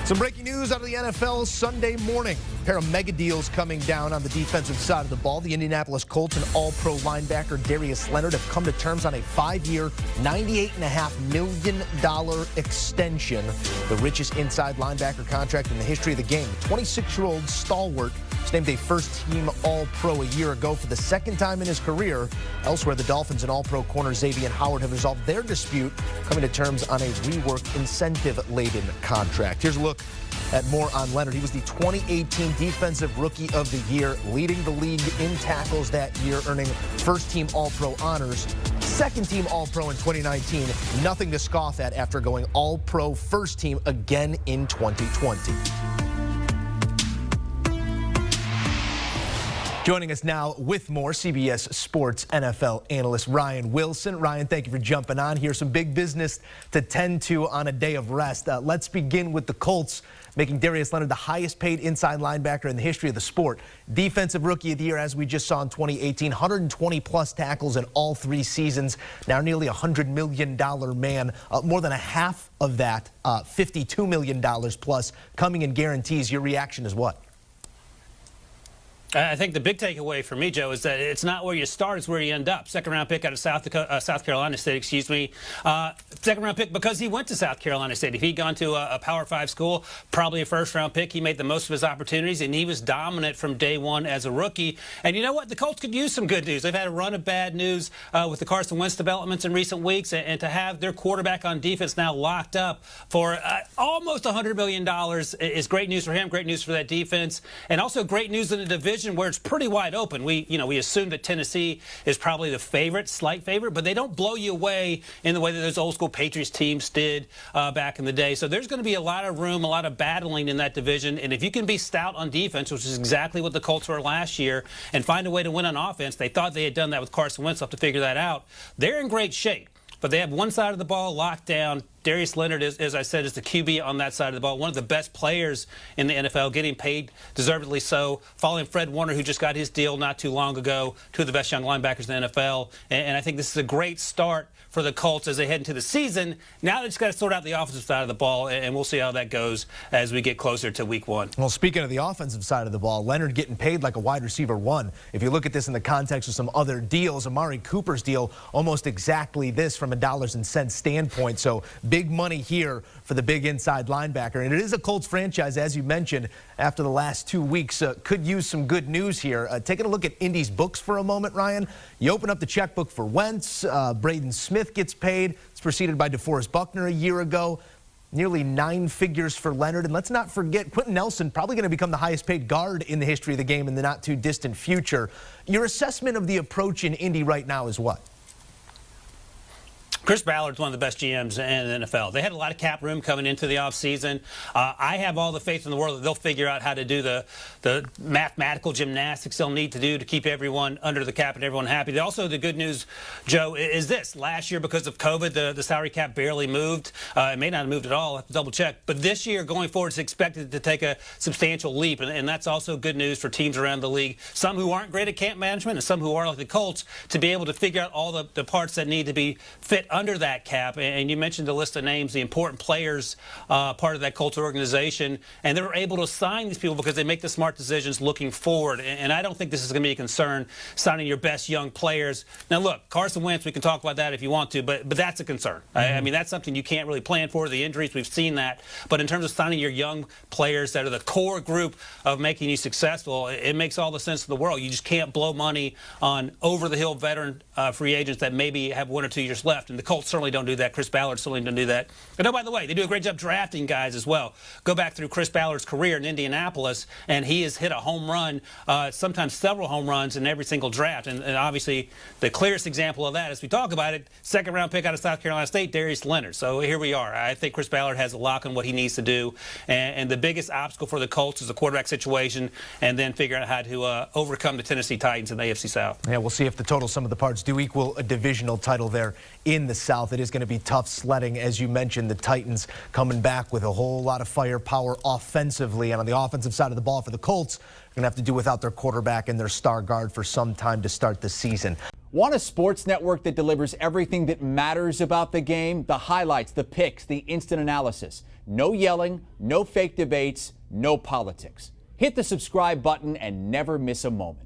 Some breaking news out of the NFL Sunday morning. A pair of mega deals coming down on the defensive side of the ball. The Indianapolis Colts and all-pro linebacker Darius Leonard have come to terms on a 5-year, $98.5 million extension, the richest inside linebacker contract in the history of the game. The 26-year-old stalwart was named a first-team All-Pro a year ago for the second time in his career. Elsewhere, the Dolphins and All-Pro corner Xavier Howard have resolved their dispute, coming to terms on a reworked incentive-laden contract. Here's a look at more on Leonard. He was the 2018 Defensive Rookie of the Year, leading the league in tackles that year, earning first-team All-Pro honors. Second-team All-Pro in 2019. Nothing to scoff at after going All-Pro first-team again in 2020. Joining us now with more, CBS Sports NFL analyst Ryan Wilson. Ryan, thank you for jumping on here. Some big business to tend to on a day of rest. Let's begin with the Colts, making Darius Leonard the highest paid inside linebacker in the history of the sport. Defensive Rookie of the Year, as we just saw in 2018, 120-plus tackles in all 3 seasons. Now nearly $100 million man. More than a half of that, $52 million plus, coming in guarantees. Your reaction is what? I think the big takeaway for me, Joe, is that it's not where you start, it's where you end up. Second-round pick out of South Carolina State, excuse me. Second-round pick because he went to South Carolina State. If he'd gone to a Power 5 school, probably a first-round pick. He made the most of his opportunities, and he was dominant from day one as a rookie. And you know what? The Colts could use some good news. They've had a run of bad news with the Carson Wentz developments in recent weeks, and to have their quarterback on defense now locked up for almost $100 million is great news for him, great news for that defense, and also great news in the division where it's pretty wide open. We assume that Tennessee is probably the favorite, slight favorite, but they don't blow you away in the way that those old school Patriots teams did back in the day. So there's going to be a lot of room, a lot of battling in that division. And if you can be stout on defense, which is exactly what the Colts were last year, and find a way to win on offense, they thought they had done that with Carson Wentz. They'll have to figure that out. They're in great shape, but they have one side of the ball locked down. Darius Leonard, as I said, is the QB on that side of the ball. One of the best players in the NFL, getting paid deservedly so, following Fred Warner, who just got his deal not too long ago, 2 of the best young linebackers in the NFL. And I think this is a great start for the Colts as they head into the season. Now they just got to sort out the offensive side of the ball, and we'll see how that goes as we get closer to week 1. Well, speaking of the offensive side of the ball, Leonard getting paid like a wide receiver 1. If you look at this in the context of some other deals, Amari Cooper's deal, almost exactly this from a dollars and cents standpoint. So big money here for the big inside linebacker. And it is a Colts franchise, as you mentioned, after the last 2 weeks. Could use some good news here. Taking a look at Indy's books for a moment, Ryan. You open up the checkbook for Wentz. Braden Smith gets paid. It's preceded by DeForest Buckner a year ago. Nearly 9 figures for Leonard. And let's not forget, Quentin Nelson probably going to become the highest paid guard in the history of the game in the not too distant future. Your assessment of the approach in Indy right now is what? Chris Ballard's one of the best GMs in the NFL. They had a lot of cap room coming into the offseason. I have all the faith in the world that they'll figure out how to do the mathematical gymnastics they'll need to do to keep everyone under the cap and everyone happy. Also, the good news, Joe, is this. Last year, because of COVID, the salary cap barely moved. It may not have moved at all. I have to double check. But this year, going forward, it's expected to take a substantial leap. And that's also good news for teams around the league. Some who aren't great at camp management and some who are like the Colts, to be able to figure out all the parts that need to be fit under that cap. And you mentioned the list of names, the important players, part of that Colts organization, and they're able to sign these people because they make the smart decisions looking forward. And I don't think this is going to be a concern, signing your best young players. Now, look, Carson Wentz, we can talk about that if you want to, but that's a concern. I mean, that's something you can't really plan for. The injuries, we've seen that. But in terms of signing your young players that are the core group of making you successful, it makes all the sense in the world. You just can't blow money on over-the-hill veteran free agents that maybe have 1 or 2 years left. And the Colts certainly don't do that. Chris Ballard certainly don't do that. And oh, by the way, they do a great job drafting guys as well. Go back through Chris Ballard's career in Indianapolis, and he has hit a home run, sometimes several home runs in every single draft. And obviously, the clearest example of that, as we talk about it, second-round pick out of South Carolina State, Darius Leonard. So here we are. I think Chris Ballard has a lock on what he needs to do. And the biggest obstacle for the Colts is the quarterback situation, and then figuring out how to overcome the Tennessee Titans in the AFC South. Yeah, we'll see if the total sum of the parts do equal a divisional title there in the South. It is going to be tough sledding, as you mentioned. The Titans coming back with a whole lot of firepower offensively, and on the offensive side of the ball for the Colts, they're going to have to do without their quarterback and their star guard for some time to start the season. Want a sports network that delivers everything that matters about the game? The highlights, the picks, the instant analysis. No yelling, no fake debates, no politics. Hit the subscribe button and never miss a moment.